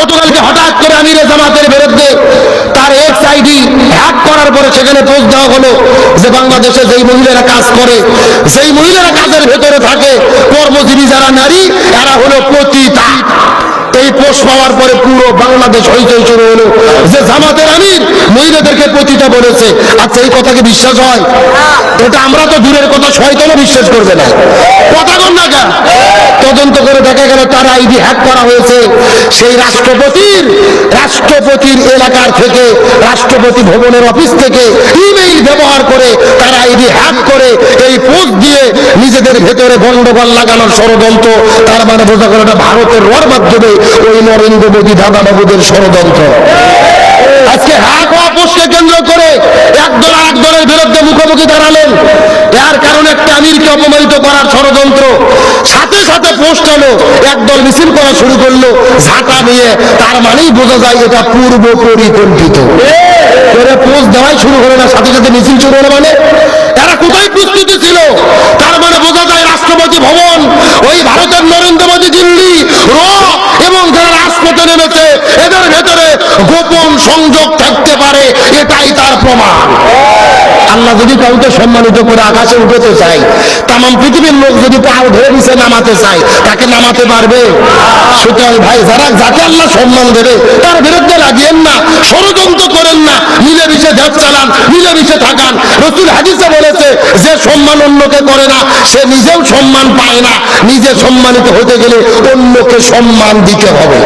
গতকালকে হঠাৎ করে আমিরে জামাতের বিরুদ্ধে তার এক্স আইডি হ্যাক করার পরে সেখানে পোস্ট দেওয়া হলো যে বাংলাদেশে যেই মহিলারা কাজ করে, যেই মহিলারা কাজের ভেতরে থাকে, কর্মজীবী যারা নারী, এরা হলো পতিতা। এই পোস্ট পাওয়ার পরে পুরো বাংলাদেশ হইচই শুরু হলো যে জামাতের আমির মহিলাদেরকে পতিতা বলেছে। আচ্ছা, এই কথাকে বিশ্বাস হয়? এটা আমরা তো দূরের কথা, শয়তানও বিশ্বাস করবে না। কথা বল না কেন? তদন্ত করে দেখা গেল তার আইডি হ্যাক করা হয়েছে সেই রাষ্ট্রপতির এলাকার থেকে, রাষ্ট্রপতি ভবনের অফিস থেকে ইমেইল ব্যবহার করে তার আইডি হ্যাক করে এই পোস্ট দিয়ে নিজেদের ভেতরে গন্ডগোল লাগানোর ষড়যন্ত্র। তার মানে বোঝা গেল এটা ভারতের রর মাধ্যমে ওই নরেন্দ্র মোদী দাদাবাবুদের ষড়যন্ত্র। আজকে হ্যাক হওয়া পোস্টকে কেন্দ্র করে একদল আর একদলের বিরুদ্ধে মুখোমুখি দাঁড়ালেন। এর কারণে একটা আমিরকে অপমানিত করার ষড়যন্ত্র। সাথে সাথে পোস্ট হলো, একদল মিছিল করা শুরু করলো ঝাঁটা নিয়ে। তার মানেই বোঝা যায় এটা পূর্ব পরিকল্পিত। এরা পোস্ট দেওয়াই শুরু হলো না, সাথে সাথে মিছিল শুরু হলো। মানে এরা কোথায় প্রস্তুতি ছিল? তার মানে বোঝা যায় রাষ্ট্রপতি ভবন, ওই ভারতের নরেন্দ্র মোদী দিল্লি এবং যারা রাজপথে নেমেছে এদের ভেতরে গোপন সংযোগ থাকতে পারে, এটাই তার প্রমাণ। আল্লাহ যদি কাউকে সম্মানিত করে আকাশে উঠতে চাই, তাম পৃথিবীর লোক যদি পাও ধরে নিচে নামাতে চায়, তাকে নামাতে পারবে? সুতরাং ভাই, যাকে আল্লাহ সম্মান দেবে তার বিরুদ্ধে লাগিয়েন না, ষড়যন্ত্র করেন না, মিলেমিশে দেশ চালান, মিলেমিশে থাকান। রাসূল হাদিসে বলেছে, যে সম্মান অন্যকে করে না সে নিজেও সম্মান পায় না। নিজে সম্মানিত হতে গেলে অন্যকে সম্মান দিতে হবে।